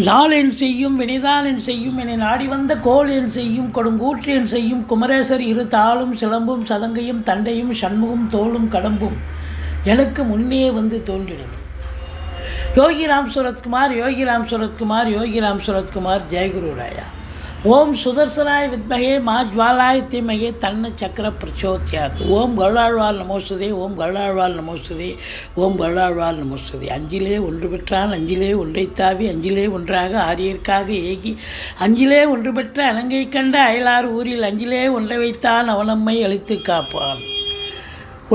நாளென் செய்யும் வினைதானென் செய்யும் என்னை நாடி வந்த கோள் என் செய்யும் கொடுங்கூற்று என் செய்யும் குமரேசர் இரு தாளும் சிலம்பும் சதங்கையும் தண்டையும் சண்முகம் தோளும் கடம்பும் எனக்கு முன்னே வந்து தோன்றினது. யோகிராம் சுரத்குமார் யோகிராம் சுரத்குமார் யோகிராம் சுரத்குமார் ஜெயகுரு ராயா. ஓம் சுதர்சனாய் வித்மகே மா ஜ்வாலாய் தீமகே தன்ன சக்கர பிரச்சோத்யாத். ஓம் கருடாழ்வார் நமோஸ்துதே ஓம் கருடாழ்வார் நமோஸ்துதே ஓம் கருடாழ்வார் நமோஸ்துதே. அஞ்சிலே ஒன்று பெற்றான் அஞ்சிலே ஒன்றைத்தாவி அஞ்சிலே ஒன்றாக ஆரியர்க்காக ஏகி அஞ்சிலே ஒன்று பெற்ற அலங்கை கண்ட அயலார் ஊரில் அஞ்சிலே ஒன்றை வைத்தான் அவனம்மை அழித்து காப்பான்.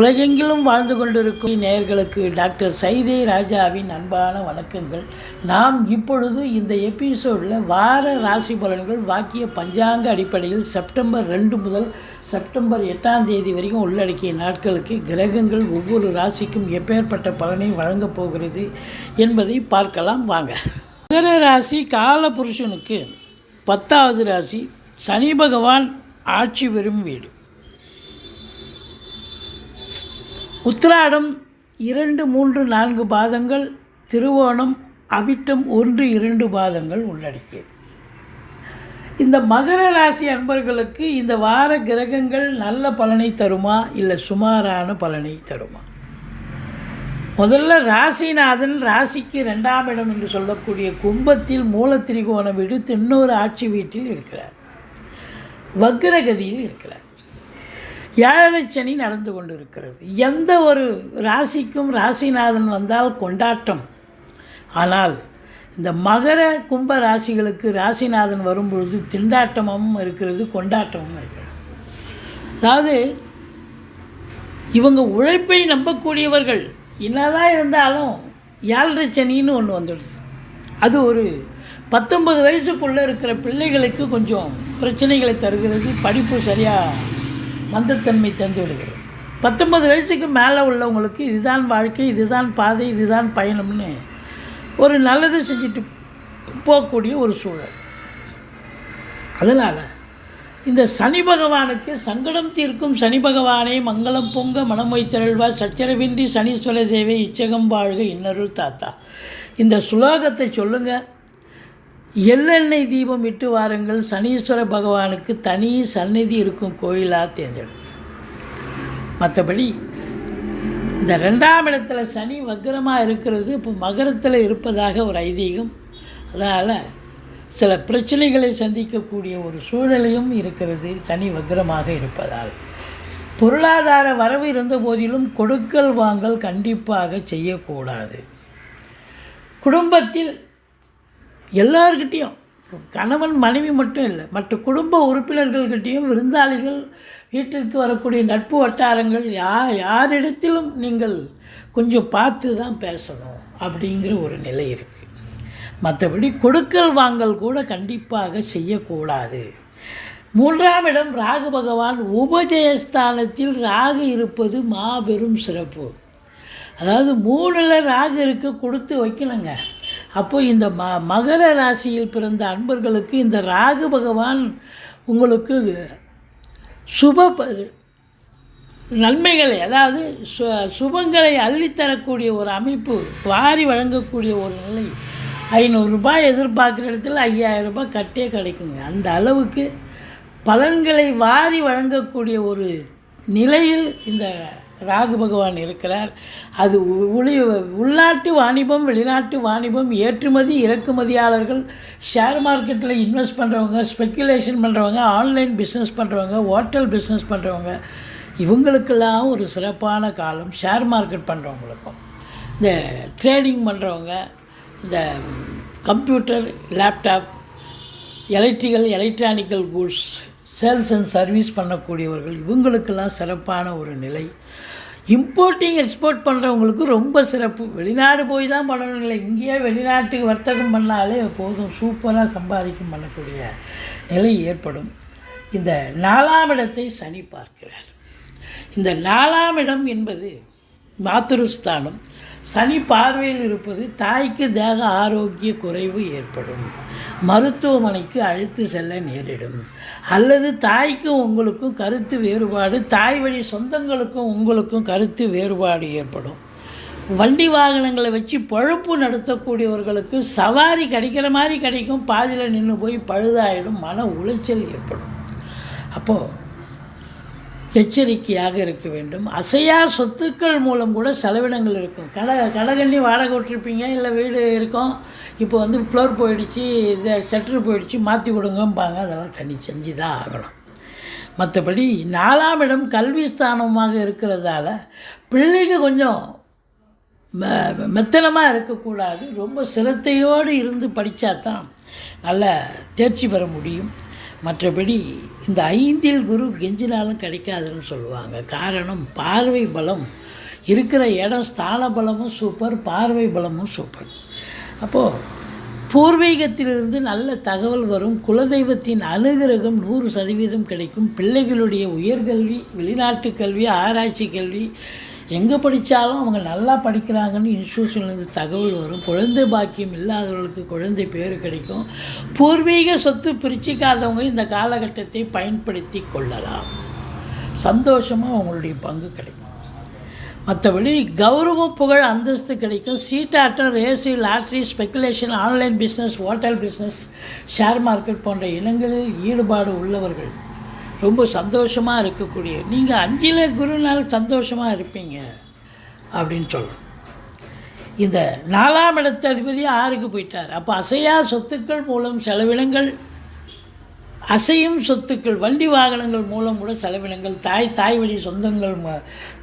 உலகெங்கிலும் வாழ்ந்து கொண்டிருக்கும் நேயர்களுக்கு டாக்டர் சைதை ராஜாவின் அன்பான வணக்கங்கள். நாம் இப்பொழுது இந்த எபிசோடில் வார ராசி பலன்கள் வாக்கிய பஞ்சாங்க அடிப்படையில் செப்டம்பர் 2 முதல் செப்டம்பர் 8 வரைக்கும் உள்ளடக்கிய நாட்களுக்கு கிரகங்கள் ஒவ்வொரு ராசிக்கும் எப்பேற்பட்ட பலனை வழங்கப் போகிறது என்பதை பார்க்கலாம் வாங்க. மகர ராசி காலபுருஷனுக்கு 10வது ராசி. சனி பகவான் ஆட்சி பெறும் வீடு. உத்திராடம் 2, 3, 4 பாதங்கள், திருவோணம் அவிட்டம் 1, 2 பாதங்கள் உள்ளடக்கியது. இந்த மகர ராசி அன்பர்களுக்கு இந்த வார கிரகங்கள் நல்ல பலனை தருமா இல்லை சுமாரான பலனை தருமா? முதல்ல ராசிநாதன் ராசிக்கு 2ஆம் இடம் என்று சொல்லக்கூடிய கும்பத்தில் மூலத்திரிகோணம் விடுத்து இன்னொரு ஆட்சி வீட்டில் இருக்கிறார், வக்ரகதியில் இருக்கிறார். 7 சனி நடந்து கொண்டு இருக்கிறது. எந்த ஒரு ராசிக்கும் ராசிநாதன் வந்தால் கொண்டாட்டம். ஆனால் இந்த மகர கும்ப ராசிகளுக்கு ராசிநாதன் வரும்பொழுது திண்டாட்டமும் இருக்கிறது, கொண்டாட்டமும் இருக்கிறது. அதாவது இவங்க உழைப்பை நம்பக்கூடியவர்கள் என்னதான் இருந்தாலும் 7 சனின்னு ஒன்று வந்துடுது. அது ஒரு 19 வயசுக்குள்ளே இருக்கிற பிள்ளைகளுக்கு கொஞ்சம் பிரச்சனைகளை தருகிறது. படிப்பு சரியாக மந்தத்தன்மை தந்து விடுகிறது. 19 வயசுக்கு மேலே உள்ளவங்களுக்கு இதுதான் வாழ்க்கை, இதுதான் பாதை, இதுதான் பயணம்னு ஒரு நல்லது செஞ்சுட்டு போகக்கூடிய ஒரு சூழல். அதனால் இந்த சனி பகவானுக்கு சங்கடம் தீர்க்கும் சனி பகவானே மங்களம் பொங்க மனம் வைத்தருள்வா சச்சரவின்றி சனீஸ்வர தேவே இச்சகம் வாழ்க இன்னருள் தாத்தா. இந்த சுலோகத்தை சொல்லுங்கள். எள்ளெண்ணெய் தீபம் இட்டு வாருங்கள். சனீஸ்வர பகவானுக்கு தனி சந்நிதி இருக்கும் கோயிலாக தேர்ந்தெடுத்து. மற்றபடி இந்த 2ஆம் இடத்துல சனி வக்ரமாக இருக்கிறது. இப்போ மகரத்தில் இருப்பதாக ஒரு ஐதீகம். அதனால் சில பிரச்சனைகளை சந்திக்கக்கூடிய ஒரு சூழலையும் இருக்கிறது சனி வக்ரமாக இருப்பதால். பொருளாதார வரவு இருந்த போதிலும் கொடுக்கல் வாங்கல் கண்டிப்பாக செய்யக்கூடாது. குடும்பத்தில் எல்லார்கிட்டேயும், கணவன் மனைவி மட்டும் இல்லை, மற்ற குடும்ப உறுப்பினர்கள்கிட்டையும், விருந்தாளிகள், வீட்டிற்கு வரக்கூடிய நட்பு வட்டாரங்கள் யாரிடத்திலும் நீங்கள் கொஞ்சம் பார்த்து தான் பேசணும் அப்படிங்கிற ஒரு நிலை இருக்குது. மற்றபடி கொடுக்கல் வாங்கல் கூட கண்டிப்பாக செய்யக்கூடாது. 3ஆம் இடம் ராகு பகவான் உபஜயஸ்தானத்தில் ராகு இருப்பது மாபெரும் சிறப்பு. அதாவது 3ல் ராகு இருக்க கொடுத்து வைக்கணுங்க. அப்போ இந்த மகர ராசியில் பிறந்த அன்பர்களுக்கு இந்த ராகு பகவான் உங்களுக்கு நன்மைகளை, அதாவது சுபங்களை அள்ளித்தரக்கூடிய ஒரு அமைப்பு, வாரி வழங்கக்கூடிய ஒரு நிலை. 500 ரூபாய் எதிர்பார்க்குற இடத்துல 5000 ரூபாய் கட்டே கிடைக்குங்க. அந்த அளவுக்கு பலன்களை வாரி வழங்கக்கூடிய ஒரு நிலையில் இந்த ராகு பகவான் இருக்கிறார். அது உள்நாட்டு வாணிபம், வெளிநாட்டு வாணிபம், ஏற்றுமதி இறக்குமதியாளர்கள், ஷேர் மார்க்கெட்டில் இன்வெஸ்ட் பண்ணுறவங்க, ஸ்பெக்குலேஷன் பண்ணுறவங்க, ஆன்லைன் பிஸ்னஸ் பண்ணுறவங்க, ஹோட்டல் பிஸ்னஸ் பண்ணுறவங்க, இவங்களுக்கெல்லாம் ஒரு சிறப்பான காலம். ஷேர் மார்க்கெட் பண்ணுறவங்களுக்கும், இந்த ட்ரேடிங் பண்ணுறவங்க, இந்த computer, laptop, electronical goods, sales and service பண்ணக்கூடியவர்கள், இவங்களுக்கெல்லாம் சிறப்பான ஒரு நிலை. இம்போர்ட்டிங் எக்ஸ்போர்ட் பண்ணுறவங்களுக்கு ரொம்ப சிறப்பு. வெளிநாடு போய் தான் பண்ணணும் இல்லை, இங்கேயே வெளிநாட்டுக்கு வர்த்தகம் பண்ணாலே போதும், சூப்பராக சம்பாதிக்கும் பண்ணக்கூடிய நிலை ஏற்படும். இந்த 4ஆம் இடத்தை சனி பார்க்கிறார். இந்த 4ஆம் இடம் என்பது மாத்ருஸ்தானம். சனி பார்வையில் இருப்பது தாய்க்கு தேக ஆரோக்கிய குறைவு ஏற்படும், மருத்துவமனைக்கு அழைத்து செல்ல நேரிடும், அல்லது தாய்க்கும் உங்களுக்கும் கருத்து வேறுபாடு, தாய் வழி சொந்தங்களுக்கும் உங்களுக்கும் கருத்து வேறுபாடு ஏற்படும். வண்டி வாகனங்களை வச்சு பொழப்பு நடத்தக்கூடியவர்களுக்கு சவாரி கிடைக்கிற மாதிரி கிடைக்கும், பாதியில் நின்று போய் பழுதாயிடும், மன உளைச்சல் ஏற்படும். அப்போது எச்சரிக்கையாக இருக்க வேண்டும். அசையா சொத்துக்கள் மூலம் கூட செலவினங்கள் இருக்கும். கடகண்ணி வாடகை விட்டுருப்பீங்க, இல்லை வீடு இருக்கும், இப்போ வந்து ஃப்ளோர் போயிடுச்சு, இதை ஷட்டரு போயிடுச்சு, மாற்றி கொடுங்கம்பாங்க. அதெல்லாம் தண்ணி செஞ்சு தான் ஆகணும். மற்றபடி 4ஆம் இடம் கல்வி ஸ்தானமாக இருக்கிறதால பிள்ளைங்க கொஞ்சம் மெத்தனமாக இருக்கக்கூடாது. ரொம்ப சிரத்தையோடு இருந்து படித்தா தான் நல்ல தேர்ச்சி பெற முடியும். மற்றபடி இந்த 5இல் குரு கெஞ்சினாலும் கிடைக்காதுன்னு சொல்லுவாங்க. காரணம், பார்வை பலம் இருக்கிற இடம், ஸ்தான பலமும் சூப்பர், பார்வை பலமும் சூப்பர். அப்போது பூர்வீகத்திலிருந்து நல்ல தகவல் வரும். குலதெய்வத்தின் அனுகிரகம் 100% கிடைக்கும். பிள்ளைகளுடைய உயர்கல்வி, வெளிநாட்டு கல்வி, ஆராய்ச்சி கல்வி எங்கே படித்தாலும் அவங்க நல்லா படிக்கிறாங்கன்னு இன்ஸ்டியூஷன்லேருந்து தகவல் வரும். குழந்தை பாக்கியம் இல்லாதவர்களுக்கு குழந்தை பேர் கிடைக்கும். பூர்வீக சொத்து பிரிச்சிக்காதவங்க இந்த காலகட்டத்தை பயன்படுத்தி கொள்ளலாம். சந்தோஷமாக அவங்களுடைய பங்கு கிடைக்கும். மற்றபடி கௌரவம், புகழ், அந்தஸ்து கிடைக்கும். சீட்டாட்டம், race, lottery, speculation, online business, hotel business, share market போன்ற இனங்களில் ஈடுபாடு உள்ளவர்கள் ரொம்ப சந்தோஷமாக இருக்கக்கூடிய, நீங்கள் 5இல் குருனால சந்தோஷமாக இருப்பீங்க அப்படின்னு சொல்லணும். இந்த 4ஆம் இடத்து அதிபதி 6க்கு போயிட்டார். அப்போ அசையா சொத்துக்கள் மூலம் செலவினங்கள், அசையும் சொத்துக்கள், வண்டி வாகனங்கள் மூலம் கூட செலவினங்கள், தாய் வழி சொந்தங்கள்,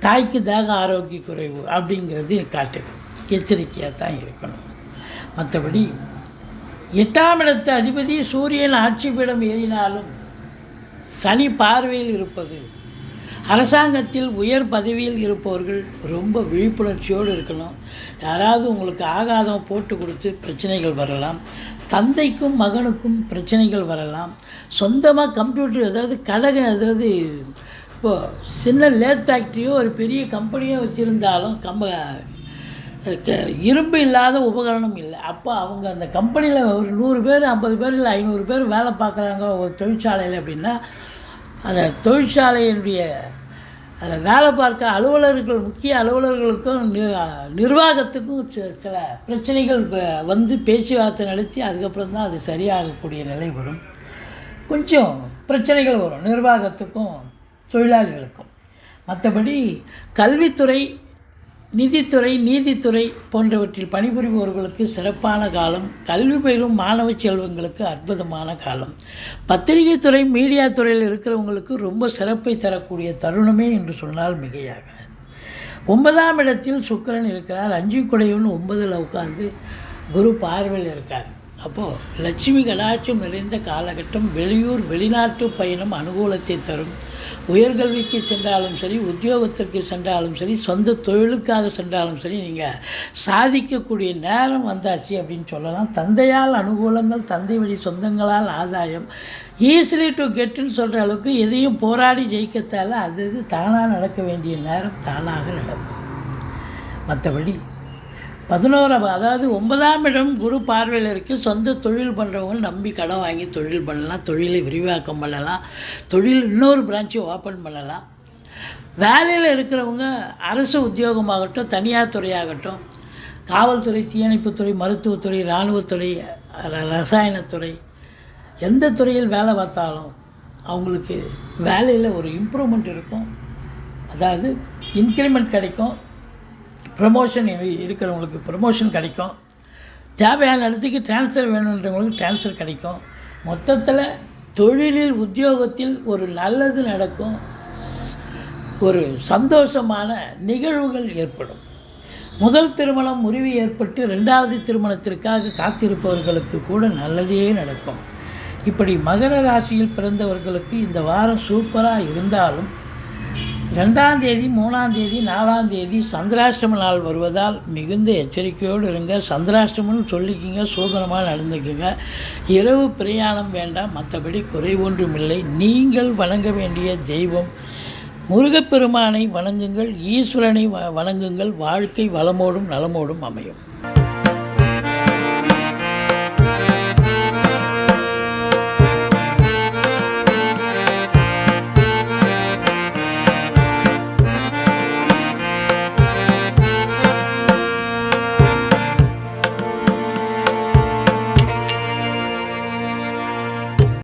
தாய்க்கு தேக ஆரோக்கிய குறைவு அப்படிங்கிறது காட்டுது. எச்சரிக்கையாக தான் இருக்கணும். மற்றபடி 8ஆம் இடத்து அதிபதி சூரியன் ஆட்சி பீடம் ஏறினாலும் சனி பார்வையில் இருப்பது, அரசாங்கத்தில் உயர் பதவியில் இருப்பவர்கள் ரொம்ப விழிப்புணர்ச்சியோடு இருக்கணும். யாராவது உங்களுக்கு ஆகாதம் போட்டு கொடுத்து பிரச்சனைகள் வரலாம். தந்தைக்கும் மகனுக்கும் பிரச்சனைகள் வரலாம். சொந்தமாக கம்ப்யூட்டர், அதாவது அதாவது இப்போது சின்ன லேத் ஃபேக்ட்ரியோ ஒரு பெரிய கம்பெனியோ வச்சுருந்தாலும் இரும்பு இல்லாத உபகரணம் இல்லை. அப்போ அவங்க அந்த கம்பெனியில் ஒரு 100 பேர், 50 பேர், இல்லை 500 பேர் வேலை பார்க்குறாங்க ஒரு தொழிற்சாலையில் அப்படின்னா, அந்த தொழிற்சாலையினுடைய அதை வேலை பார்க்க அலுவலர்கள், முக்கிய அலுவலர்களுக்கும் நிர்வாகத்துக்கும் சில பிரச்சனைகள் வந்து பேச்சுவார்த்தை நடத்தி அதுக்கப்புறம் தான் அது சரியாகக்கூடிய நிலை வரும். கொஞ்சம் பிரச்சனைகள் வரும் நிர்வாகத்துக்கும் தொழிலாளிகளுக்கும். மற்றபடி கல்வித்துறை, நிதித்துறை, நீதித்துறை போன்றவற்றில் பணிபுரிபவர்களுக்கு சிறப்பான காலம். கல்வி பயிலும் மாணவ செல்வங்களுக்கு அற்புதமான காலம். பத்திரிகை துறை, மீடியா துறையில் இருக்கிறவங்களுக்கு ரொம்ப சிறப்பை தரக்கூடிய தருணமே என்று சொன்னால் மிகையாக. 9ஆம் இடத்தில் சுக்கிரன் இருக்கிறார். 5 குடையவன் 9ல் உட்கார்ந்து குரு பார்வையில் இருக்கார். அப்போது லட்சுமி கடாட்சம் நிறைந்த காலகட்டம். வெளியூர், வெளிநாட்டு பயணம் அனுகூலத்தை தரும். உயர்கல்விக்கு சென்றாலும் சரி, உத்தியோகத்திற்கு சென்றாலும் சரி, சொந்த தொழிலுக்காக சென்றாலும் சரி, நீங்கள் சாதிக்கக்கூடிய நேரம் வந்தாச்சு அப்படின்னு சொல்லலாம். தந்தையால் அனுகூலங்கள், தந்தை வழி சொந்தங்களால் ஆதாயம், ஈஸிலி டு கெட்டுன்னு சொல்கிற அளவுக்கு எதையும் போராடி ஜெயிக்கத்தால் அது தானாக நடக்க வேண்டிய நேரம் தானாக நடக்கும். மற்றபடி 11ஆம், அதாவது 9ஆம் இடம் குரு பார்வையில் இருக்குது. சொந்த தொழில் பண்ணுறவங்க நம்பி கடன் வாங்கி தொழில் பண்ணலாம், தொழிலை விரிவாக்கம் பண்ணலாம், தொழில் இன்னொரு பிரான்ச்சை ஓப்பன் பண்ணலாம். வேலையில் இருக்கிறவங்க அரசு உத்தியோகமாகட்டும், தனியார் துறையாகட்டும், காவல்துறை, தீயணைப்புத்துறை, மருத்துவத்துறை, இராணுவத்துறை, ரசாயனத்துறை, எந்த துறையில் வேலை பார்த்தாலும் அவங்களுக்கு வேலையில் ஒரு இம்ப்ரூவ்மெண்ட் இருக்கும். அதாவது இன்க்ரிமெண்ட் கிடைக்கும், ப்ரமோஷன் இருக்கிறவங்களுக்கு ப்ரமோஷன் கிடைக்கும், தேவையான இடத்துக்கு டிரான்ஸ்ஃபர் வேணுன்றவங்களுக்கு டிரான்ஸ்ஃபர் கிடைக்கும். மொத்தத்தில் தொழிலில், உத்தியோகத்தில் ஒரு நல்லது நடக்கும். ஒரு சந்தோஷமான நிகழ்வுகள் ஏற்படும். முதல் திருமணம் முறிவு ஏற்பட்டு 2வது திருமணத்திற்காக காத்திருப்பவர்களுக்கு கூட நல்லதே நடக்கும். இப்படி மகர ராசியில் பிறந்தவர்களுக்கு இந்த வாரம் சூப்பராக இருந்தாலும் 2ஆம் தேதி, 3ஆம் தேதி, 4ஆம் தேதி சந்திராஷ்டம நாள் வருவதால் மிகுந்த எச்சரிக்கையோடு இருங்க. சந்திராஷ்டமம்னு சொல்லிக்கிங்க, சூதனமாக நடந்துக்குங்க. இரவு பிரயாணம் வேண்டாம். மற்றபடி குறை ஒன்றும் இல்லை. நீங்கள் வணங்க வேண்டிய தெய்வம் முருகப்பெருமானை வணங்குங்கள், ஈஸ்வரனை வணங்குங்கள். வாழ்க்கை வளமோடும் நலமோடும் அமையும்.